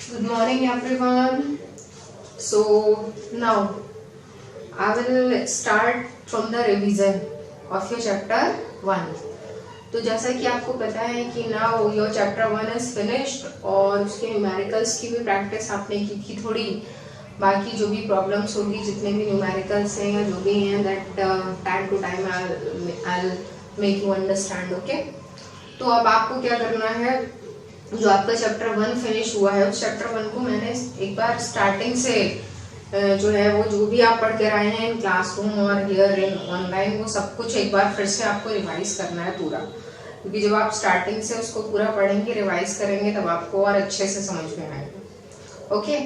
Good morning, everyone. So now I will start from the revision of your chapter 1. तो जैसा कि आपको पता है कि now your chapter 1 is finished और उसके न्यूमेरिकल्स की भी प्रैक्टिस आपने की थी थोड़ी. बाकी जो भी प्रॉब्लम्स होगी, जितने भी न्यूमेरिकल्स हैं या जो भी हैं, that time to time I make you understand. Okay, तो अब आपको क्या करना है, जो आपका चैप्टर 1 फिनिश हुआ है उस चैप्टर 1 को मैंने एक बार स्टार्टिंग से जो है वो जो भी आप पढ़ कर आए हैं इन क्लासरूम और हियर इन ऑनलाइन, वो सब कुछ एक बार फिर से आपको रिवाइज करना है पूरा. क्योंकि जब आप स्टार्टिंग से उसको पूरा पढ़ेंगे, रिवाइज करेंगे, तब आपको और अच्छे से समझ में आएगा. ओके,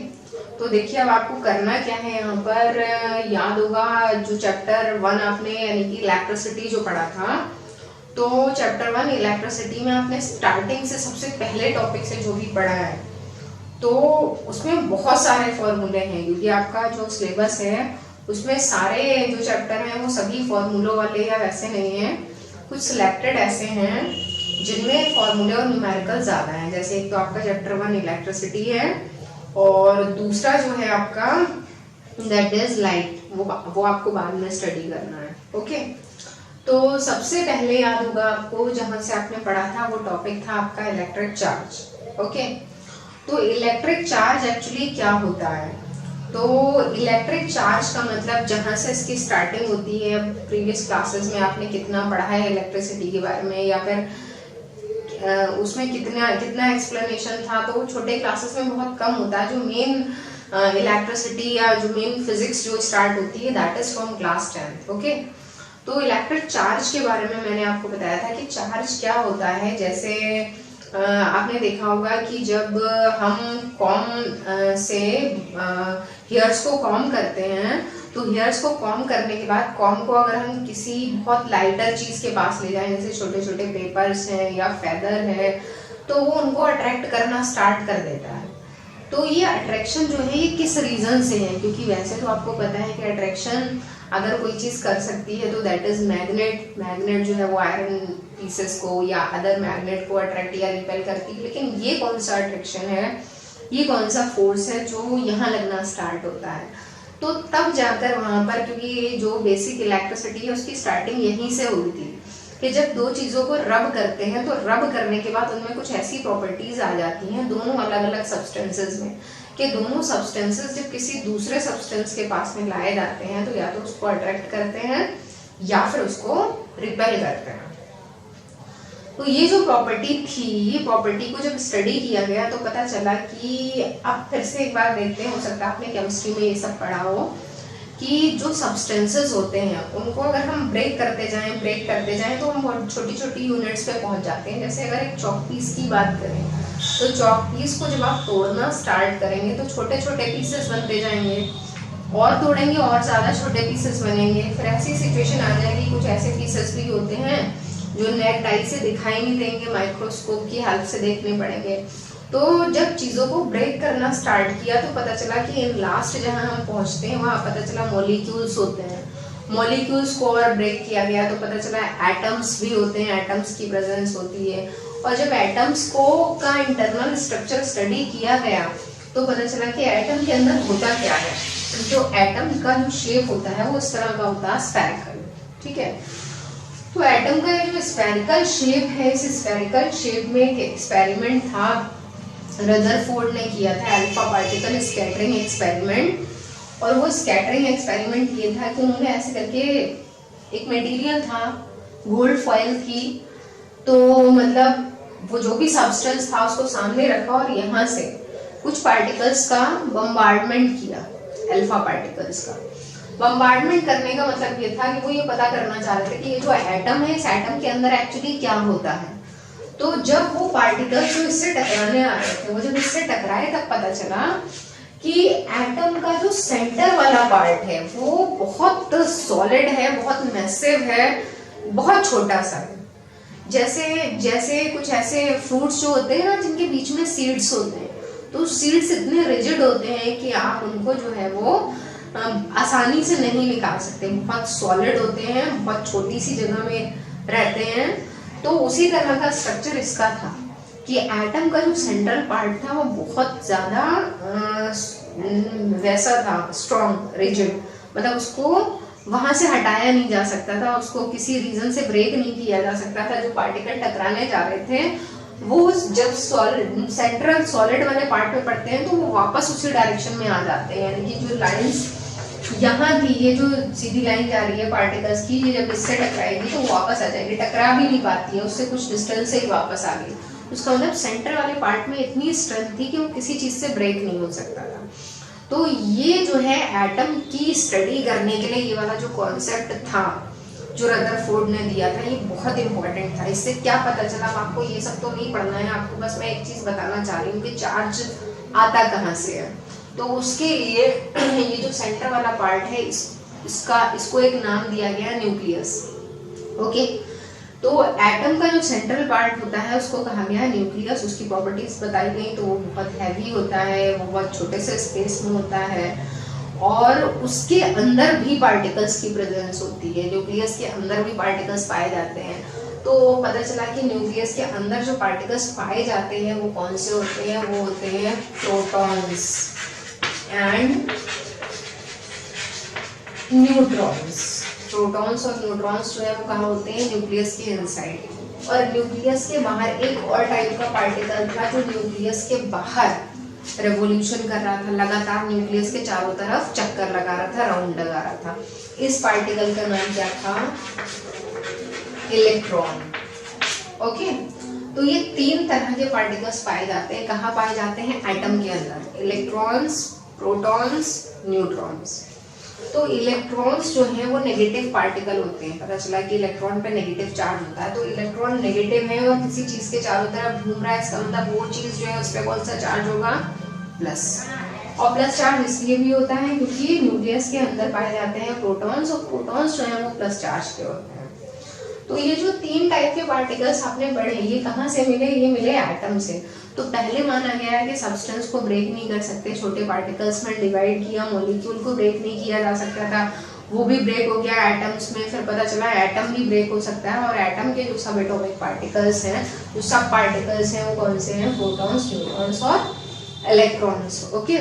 तो देखिए अब आपको करना क्या है. यहाँ पर याद होगा जो चैप्टर 1 आपने यानी कि इलेक्ट्रिसिटी जो पढ़ा था, तो चैप्टर 1 इलेक्ट्रिसिटी में आपने स्टार्टिंग से सबसे पहले टॉपिक से जो भी पढ़ा है, तो उसमें बहुत सारे फॉर्मूले हैं. क्योंकि आपका जो सिलेबस है उसमें सारे जो चैप्टर हैं वो सभी फॉर्मूलों वाले या वैसे नहीं हैं. कुछ सिलेक्टेड ऐसे हैं जिनमें फॉर्मूले और न्यूमेरिकल ज़्यादा हैं. जैसे एक तो आपका चैप्टर 1 इलेक्ट्रिसिटी है और दूसरा जो है आपका दैट इज लाइट, वो आपको बाद में स्टडी करना है. ओके, तो सबसे पहले याद होगा आपको जहां से आपने पढ़ा था वो टॉपिक था आपका इलेक्ट्रिक चार्ज. ओके, तो इलेक्ट्रिक चार्ज एक्चुअली क्या होता है. तो इलेक्ट्रिक चार्ज का मतलब जहां से इसकी स्टार्टिंग होती है, प्रीवियस क्लासेस में आपने कितना पढ़ा है इलेक्ट्रिसिटी के बारे में, या फिर उसमें कितना एक्सप्लेनेशन था, तो छोटे क्लासेस में बहुत कम होता है. जो मेन इलेक्ट्रिसिटी या जो मेन फिजिक्स जो स्टार्ट होती है that is from class 10. Okay, तो इलेक्ट्रिक चार्ज के बारे में मैंने आपको बताया था कि चार्ज क्या होता है. जैसे आपने देखा होगा कि जब हम कॉम से हेयर्स को कॉम करते हैं, तो हेयर्स को कॉम करने के बाद कॉम को अगर हम किसी बहुत लाइटर चीज के पास ले जाएं, जैसे छोटे छोटे पेपर्स हैं या फेदर है, तो वो उनको अट्रैक्ट करना स्टार्ट कर देता है. तो ये अट्रैक्शन जो है ये किस रीजन से है, क्योंकि वैसे तो आपको पता है कि अट्रैक्शन अगर कोई चीज कर सकती है तो दैट इज मैग्नेट. मैग्नेट जो है वो आयरन पीसेस को या अदर मैग्नेट को अट्रैक्ट या रिपेल करती है. लेकिन ये कौन सा अट्रैक्शन है, ये कौन सा फोर्स है जो यहाँ लगना स्टार्ट होता है. तो तब जाकर वहां पर, क्योंकि जो बेसिक इलेक्ट्रिसिटी है उसकी स्टार्टिंग यहीं से हुई थी कि जब दो चीजों को रब करते हैं तो रब करने के बाद उनमें कुछ ऐसी प्रॉपर्टीज आ जाती हैं दोनों अलग अलग सब्सटेंसेस में, कि दोनों सब्सटेंसेस जब किसी दूसरे सब्सटेंस के पास में लाए जाते हैं तो या तो उसको अट्रैक्ट करते हैं या फिर उसको रिपेल करते हैं. तो ये जो प्रॉपर्टी थी, ये प्रॉपर्टी को जब स्टडी किया गया तो पता चला कि अब फिर से एक बार देखते हैं, हो सकता है आपने केमिस्ट्री में ये सब पढ़ा हो, कि जो सब्सटेंसेस होते हैं उनको अगर हम ब्रेक करते जाएं तो हम बहुत छोटी छोटी यूनिट्स पे पहुंच जाते हैं. जैसे अगर एक चॉक पीस की बात करें, तो चॉक पीस को जब आप तोड़ना स्टार्ट करेंगे तो छोटे छोटे पीसेस बनते जाएंगे, और तोड़ेंगे और ज़्यादा छोटे पीसेस बनेंगे. फिर ऐसी सिचुएशन आ जाएगी, कुछ ऐसे पीसेस भी होते हैं जो नेट आई से दिखाई नहीं देंगे, माइक्रोस्कोप की हेल्प से देखने पड़ेंगे. तो जब चीज़ों को ब्रेक करना स्टार्ट किया तो पता चला कि इन लास्ट जहाँ हम पहुँचते हैं वहाँ पता चला मॉलिक्यूल्स होते हैं. मॉलिक्यूल्स को और ब्रेक किया गया तो पता चला एटम्स भी होते हैं, एटम्स की प्रेजेंस होती है. और जब एटम्स को का इंटरनल स्ट्रक्चर स्टडी किया गया तो पता चला कि एटम के अंदर होता क्या है. जो एटम का जो शेप होता है वो इस तरह का होता है, स्फेरिकल. ठीक है, तो एटम का ये जो स्फेरिकल शेप है, इस स्फेरिकल शेप में एक एक्सपेरिमेंट था रदरफोर्ड ने किया था, अल्फा पार्टिकल स्कैटरिंग एक्सपेरिमेंट. और वो स्कैटरिंग एक्सपेरिमेंट ये था कि उन्होंने ऐसे करके, एक मटेरियल था गोल्ड फॉइल थी, तो मतलब वो जो भी सब्सटेंस था उसको सामने रखा और यहाँ से कुछ पार्टिकल्स का बम्बार्डमेंट किया. अल्फा पार्टिकल्स का बम्बार्डमेंट करने का मतलब ये था कि वो ये पता करना चाह रहे थे कि ये जो एटम है, इस एटम के अंदर एक्चुअली क्या होता है. तो जब वो पार्टिकल्स जो इससे टकराने आ रहे थे, वो जब इससे टकराए तब पता चला कि एटम का जो सेंटर वाला पार्ट है वो बहुत सॉलिड है, बहुत मैसिव है, बहुत छोटा सा है. जैसे कुछ ऐसे फ्रूट्स जो होते हैं ना जिनके बीच में सीड्स होते हैं, तो सीड्स इतने रिजिड होते हैं कि आप उनको जो है वो आसानी से नहीं निकाल सकते. बहुत सॉलिड होते हैं, बहुत छोटी सी जगह में रहते हैं. तो उसी तरह का स्ट्रक्चर इसका था कि एटम का जो सेंट्रल पार्ट था वो बहुत ज़्यादा वैसा था, स्ट्रॉन्ग, रिजिड, मतलब उसको वहां से हटाया नहीं जा सकता था, उसको किसी रीजन से ब्रेक नहीं किया जा सकता था। जो पार्टिकल टकराने जा रहे थे वो जब सेंट्रल सॉलिड वाले पार्ट में पड़ते हैं तो वो वापस उसी डायरेक्शन में आ जाते हैं, यानी कि जो लाइंस यहाँ थी, ये जो सीधी लाइन जा रही है पार्टिकल्स की, ये जब इससे टकराएगी तो वो वापस आ जाएगी, टकरा भी नहीं पाती है, उससे कुछ डिस्टेंस से ही वापस आ गई। उसका मतलब सेंटर वाले पार्ट में इतनी स्ट्रेंथ थी कि वो किसी चीज से ब्रेक नहीं हो सकता था। तो ये जो है एटम की स्टडी करने के लिए ये वाला जो कॉन्सेप्ट था जो रदरफोर्ड ने दिया था, ये बहुत इंपॉर्टेंट था। इससे क्या पता चला, आपको ये सब तो नहीं पढ़ना है, आपको बस मैं एक चीज बताना चाह रही हूँ कि चार्ज आता कहाँ से है। तो उसके लिए ये जो सेंटर वाला पार्ट है इसको एक नाम दिया गया न्यूक्लियस। ओके, तो एटम का जो सेंट्रल पार्ट होता है उसको कहा गया न्यूक्लियस। उसकी प्रॉपर्टीज बताई गई, तो वो बहुत हैवी होता है, वो बहुत छोटे से स्पेस में होता है और उसके अंदर भी पार्टिकल्स की प्रेजेंस होती है। न्यूक्लियस के अंदर भी पार्टिकल्स पाए जाते हैं। तो पता चला कि न्यूक्लियस के अंदर जो पार्टिकल्स पाए जाते हैं वो कौन से होते हैं, वो होते हैं प्रोटॉन्स एंड न्यूट्रॉन्स। प्रोटॉन्स और न्यूट्रॉन्स जो है वो कहाँ होते हैं, न्यूक्लियस के इनसाइड। और न्यूक्लियस के बाहर एक और टाइप का पार्टिकल था जो न्यूक्लियस के बाहर रेवोल्यूशन कर रहा था, लगातार न्यूक्लियस के चारों तरफ चक्कर लगा रहा था, राउंड लगा रहा था। इस पार्टिकल का नाम क्या था, इलेक्ट्रॉन। ओके, तो ये तीन तरह के पार्टिकल्स पाए जाते हैं। कहाँ पाए जाते हैं, एटम के अंदर, इलेक्ट्रॉन्स, प्रोटॉन्स, न्यूट्रॉन्स। तो इलेक्ट्रॉन्स जो हैं वो नेगेटिव पार्टिकल होते हैं। पता चला कि इलेक्ट्रॉन पे नेगेटिव चार्ज होता है, तो इलेक्ट्रॉन नेगेटिव है और किसी चीज के चारों तरफ घूम रहा है, इसका मतलब वो चीज जो है उस पर कौन सा चार्ज होगा, प्लस। और प्लस चार्ज इसलिए भी होता है क्योंकि न्यूक्लियस के अंदर पाए जाते हैं प्रोटॉन्स, और प्रोटॉन्स जो है वो प्लस चार्ज के होते हैं। तो ये जो तीन टाइप के पार्टिकल्स आपने पढ़े, ये कहाँ से मिले, ये मिले एटम से। तो पहले माना गया है कि सब्सटेंस को ब्रेक नहीं कर सकते, छोटे पार्टिकल्स में डिवाइड किया, मॉलिक्यूल को ब्रेक नहीं किया जा सकता था, वो भी ब्रेक हो गया एटम्स में। फिर पता चला एटम भी ब्रेक हो सकता है, और एटम के जो सब एटॉमिक पार्टिकल्स हैं, जो सब पार्टिकल्स हैं, वो कौन से हैं, प्रोटॉन्स, न्यूट्रॉन्स और इलेक्ट्रॉन्स। ओके,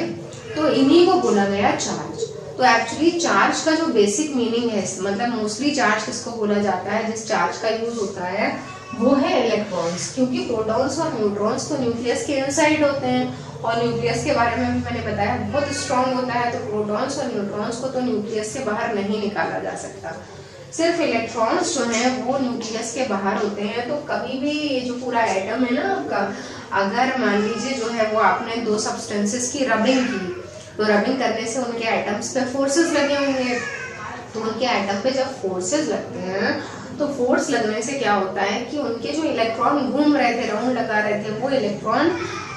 तो इन्हीं को बोला गया चार्ज। तो एक्चुअली चार्ज का जो बेसिक मीनिंग है, मतलब मोस्टली चार्ज किसको बोला जाता है, जिस चार्ज का यूज होता है वो है इलेक्ट्रॉन्स, क्योंकि प्रोटॉन्स और न्यूट्रॉन्स तो न्यूक्लियस के इनसाइड होते हैं और न्यूक्लियस के बारे में भी मैंने बताया बहुत स्ट्रांग होता है। तो प्रोटॉन्स और न्यूट्रॉन्स को तो न्यूक्लियस से बाहर नहीं निकाला जा सकता। सिर्फ इलेक्ट्रॉन्स जो हैं वो न्यूक्लियस के बाहर होते हैं। तो कभी भी ये जो पूरा एटम है ना आपका, अगर मान लीजिए जो है वो आपने दो सब्सटेंसेस की रबिंग की, तो रबिंग करने से उनके एटम्स पे फोर्सेस लगे होंगे। तो उनके एटम पे जब फोर्सेस लगते हैं तो फोर्स लगने से क्या होता है कि उनके जो इलेक्ट्रॉन घूम रहे थे, राउंड लगा रहे थे, वो इलेक्ट्रॉन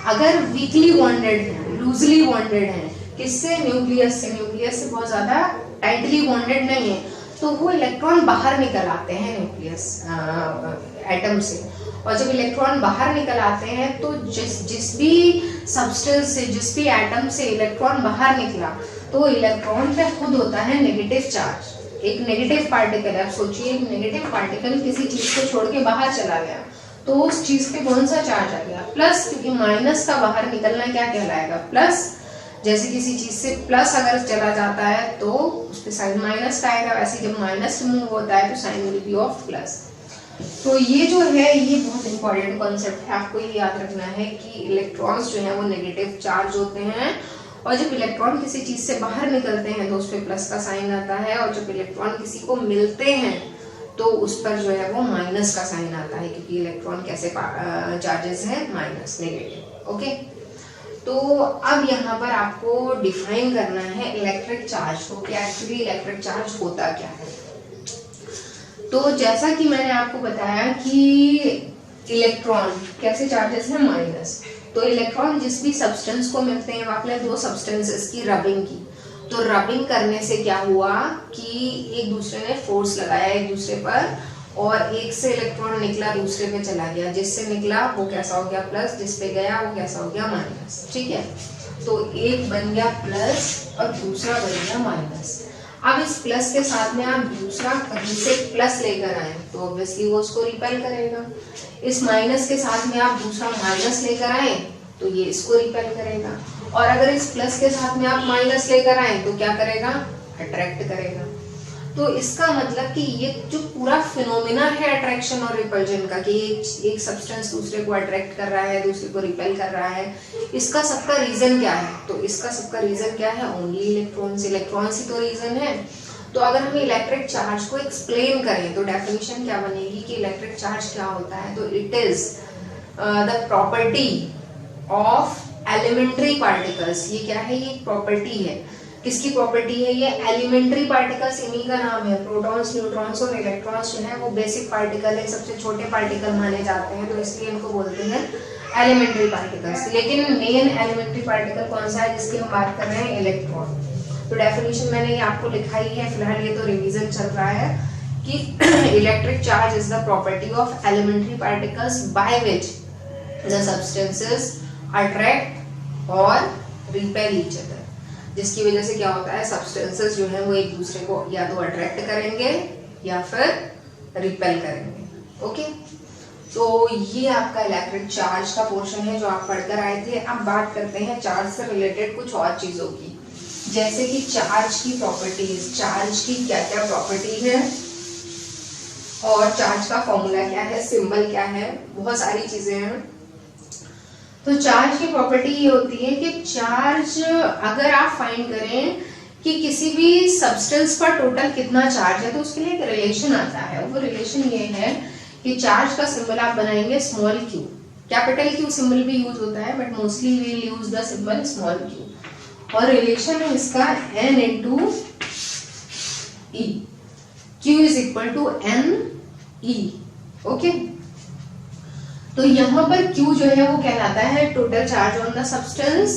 अगर वीकली बॉन्डेड है, लूजली बॉन्डेड है, किससे, न्यूक्लियस से, न्यूक्लियस से बहुत ज्यादा टाइटली बॉन्डेड नहीं है, तो वो इलेक्ट्रॉन बाहर निकल आते हैं न्यूक्लियस एटम से। और जब इलेक्ट्रॉन बाहर निकल आते हैं तो जिस भी सब्सटेंस से, जिस भी एटम से इलेक्ट्रॉन बाहर निकला, तो इलेक्ट्रॉन पे खुद होता है नेगेटिव चार्ज। एक नेगेटिव पार्टिकल है, आप सोचिए एक नेगेटिव पार्टिकल किसी चीज को छोड़ के बाहर चला गया, तो उस चीज पे कौन सा चार्ज आ गया, प्लस, क्योंकि माइनस का बाहर निकलना क्या कहलाएगा, प्लस। जैसे किसी चीज से प्लस अगर चला जाता है तो उस पे साइन माइनस का आएगा, वैसे जब माइनस मूव होता है तो sign will be of plus. तो ये जो है ये बहुत इंपॉर्टेंट कॉन्सेप्ट है, आपको ये याद रखना है कि इलेक्ट्रॉन्स जो है वो नेगेटिव चार्ज होते हैं, और जब इलेक्ट्रॉन किसी चीज से बाहर निकलते हैं तो उस पर प्लस का साइन आता है, और जब इलेक्ट्रॉन किसी को मिलते हैं तो उस पर जो है वो माइनस का साइन आता है, क्योंकि इलेक्ट्रॉन कैसे चार्जेस हैं, माइनस, नेगेटिव। ओके, तो अब यहाँ पर आपको डिफाइन करना है इलेक्ट्रिक चार्ज को, कि एक्चुअली इलेक्ट्रिक चार्ज होता क्या है। तो जैसा कि मैंने आपको बताया कि इलेक्ट्रॉन कैसे चार्जेस हैं, माइनस। तो इलेक्ट्रॉन जिस भी सब्सटेंस को मिलते हैं, आपने दो सब्सटेंसेस की रबिंग की, तो रबिंग करने से क्या हुआ कि एक दूसरे ने फोर्स लगाया एक दूसरे पर, और एक से इलेक्ट्रॉन निकला दूसरे पे चला गया, जिससे निकला वो कैसा हो गया, प्लस, जिस पे गया वो कैसा हो गया, माइनस। ठीक है, तो एक बन गया प्लस और दूसरा बन गया माइनस। अब इस प्लस के साथ में आप दूसरा कहीं से प्लस लेकर आए तो ऑब्वियसली वो उसको रिपेल करेगा। इस माइनस के साथ में आप दूसरा माइनस लेकर आए तो ये इसको रिपेल करेगा। और अगर इस प्लस के साथ में आप माइनस लेकर आए तो क्या करेगा, अट्रैक्ट करेगा। तो इसका मतलब कि ये जो पूरा फिनोमिना है अट्रैक्शन और रिपल्जन का, कि एक सब्सटेंस दूसरे को अट्रैक्ट कर रहा है, दूसरे को रिपेल कर रहा है, इसका सबका रीजन क्या है? तो इसका सबका रीजन क्या है? Only electrons. इलेक्ट्रॉन्स ही तो रीजन है। तो अगर हम इलेक्ट्रिक चार्ज को एक्सप्लेन करें तो डेफिनेशन क्या बनेगी कि इलेक्ट्रिक चार्ज क्या होता है? तो it is the property of elementary particles. ये क्या है? ये प्रॉपर्टी है। किसकी प्रॉपर्टी है ये? एलिमेंट्री पार्टिकल्स, इन्हीं का नाम है। प्रोटॉन्स, न्यूट्रॉन्स और इलेक्ट्रॉन्स जो है वो बेसिक पार्टिकल है, सबसे छोटे पार्टिकल माने जाते हैं, तो इसलिए इनको बोलते हैं एलिमेंट्री पार्टिकल्स। लेकिन मेन एलिमेंट्री पार्टिकल कौन सा है जिसकी हम बात कर रहे हैं? इलेक्ट्रॉन। तो डेफिनेशन मैंने ये आपको लिखा ही है, फिलहाल ये तो रिवीजन चल रहा है कि electric charge is the property of elementary particles by which the substances attract और रिपेल ईच अदर। जिसकी वजह से क्या होता है, सब्सटेंसेस जो है वो एक दूसरे को या तो अट्रैक्ट करेंगे या फिर रिपेल करेंगे। ओके, तो ये आपका इलेक्ट्रिक चार्ज का पोर्शन है जो आप पढ़कर आए थे। अब बात करते हैं चार्ज से रिलेटेड कुछ और चीजों की, जैसे कि चार्ज की प्रॉपर्टीज। चार्ज की क्या क्या प्रॉपर्टी है और चार्ज का फॉर्मूला क्या है, सिंबल क्या है, बहुत सारी चीजें हैं। तो चार्ज की प्रॉपर्टी ये होती है कि चार्ज, अगर आप फाइंड करें कि किसी भी सब्सटेंस पर टोटल कितना चार्ज है तो उसके लिए एक रिलेशन आता है। वो रिलेशन ये है कि चार्ज का सिंबल आप बनाएंगे small Q. Capital Q symbol भी यूज होता है but mostly we use the symbol small Q. और रिलेशन है इसका n into E. Q is equal to n E। Okay, तो यहाँ पर Q जो है वो कहलाता है total charge on the substance.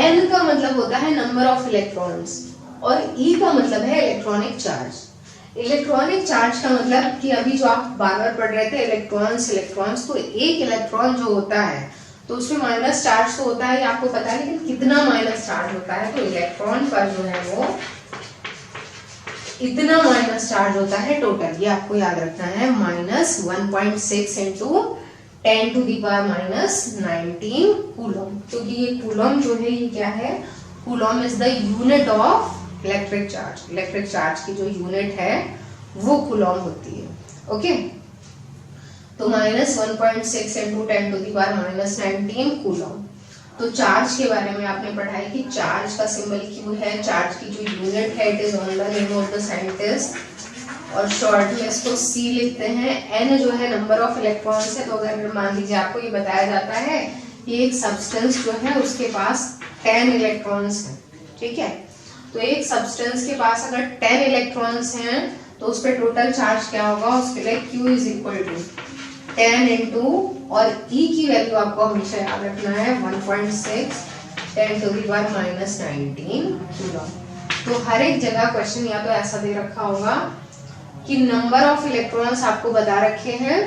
N का मतलब होता है नंबर ऑफ इलेक्ट्रॉन्स और E का मतलब है इलेक्ट्रॉनिक चार्ज। इलेक्ट्रॉनिक चार्ज का मतलब कि अभी जो आप बार बार पढ़ रहे थे इलेक्ट्रॉन्स इलेक्ट्रॉन्स, तो एक इलेक्ट्रॉन जो होता है तो उसमें माइनस चार्ज तो होता है, आपको पता है, लेकिन कितना माइनस चार्ज होता है? तो इलेक्ट्रॉन पर जो है वो इतना माइनस चार्ज होता है टोटल। ये आपको याद रखना है, -1.6 into 10 to the power -19 coulomb. क्योंकि ये कूलम जो है ये क्या है? Coulomb is the unit of electric charge. Electric charge की जो यूनिट है वो कूलम होती है। ओके, तो -1.6 into 10 to the power -19 coulomb. तो चार्ज के बारे में आपने पढ़ा है कि चार्ज का सिंबल क्यू है, चार्ज की जो यूनिट है it is on the name of the scientist, और शॉर्ट में इसको C लिखते हैं। n जो है नंबर ऑफ इलेक्ट्रॉन्स है। तो अगर मान लीजिए आपको ये बताया जाता है कि एक सब्सटेंस जो है उसके पास 10 इलेक्ट्रॉन्स हैं, ठीक है, तो एक सब्सटेंस के पास अगर 10 इलेक्ट्रॉन्स हैं तो उस पर टोटल चार्ज क्या होगा? उसके लिए Q is equal to 10 into, और E की वैल्यू आपको हमेशा याद रखना है 1.6 10 टू द पावर -19 कूलम। तो हर एक जगह क्वेश्चन या तो ऐसा दे रखा होगा कि नंबर ऑफ इलेक्ट्रॉन्स आपको बता रखे हैं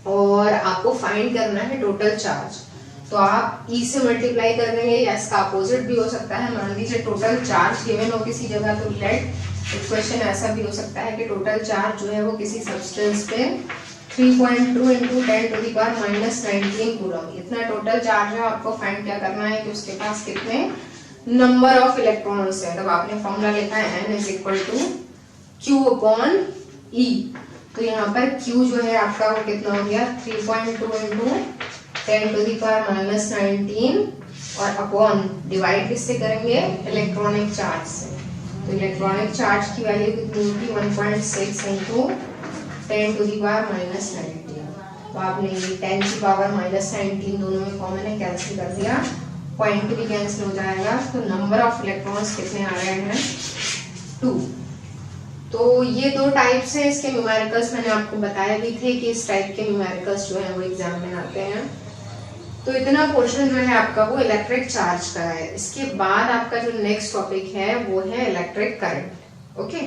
और आपको फाइंड करना है टोटल चार्ज। तो आप E से मल्टीप्लाई कर देंगे या इसका अपोजिट भी हो सकता है। मान लीजिए टोटल चार्ज गिवन हो किसी जगह, तो लेट क्वेश्चन ऐसा भी हो सकता है कि टोटल चार्ज जो है वो किसी सब्सटेंस पे 3.2 into 10 to the power -19 coulomb, इतना टोटल चार्ज है। आपको फाइंड क्या करना है कि उसके पास कितने नंबर ऑफ इलेक्ट्रॉन्स है। तब आपने फॉर्मूला लिखा है n is equal to Q upon E। तो यहाँ पर Q जो है आपका वो कितना हो गया? 3.2 इंटू 10 टू द पावर -19 और अपॉन डिवाइड किससे करेंगे? इलेक्ट्रॉनिक चार्ज से। तो इलेक्ट्रॉनिक चार्ज की वैल्यू कितनी होगी? 1.6 इंटू 10 टू द पावर -19। तो आपने ये 10 की पावर -19 दोनों में कॉमन है, कैंसिल कर दिया, पॉइंट भी कैंसिल हो जाएगा। तो नंबर ऑफ इलेक्ट्रॉन्स कितने आ रहे हैं? 2। तो ये दो टाइप्स हैं इसके न्यूमेरिकल्स। मैंने आपको बताया भी थे कि इस टाइप के न्यूमेरिकल्स जो है वो एग्जाम में आते हैं। तो इतना पोर्शन जो है आपका वो इलेक्ट्रिक चार्ज का है। इसके बाद आपका जो नेक्स्ट टॉपिक है वो है इलेक्ट्रिक करंट। ओके,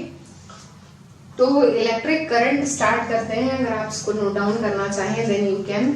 तो इलेक्ट्रिक करंट स्टार्ट करते हैं। अगर आप इसको नोट डाउन करना चाहें देन यू कैन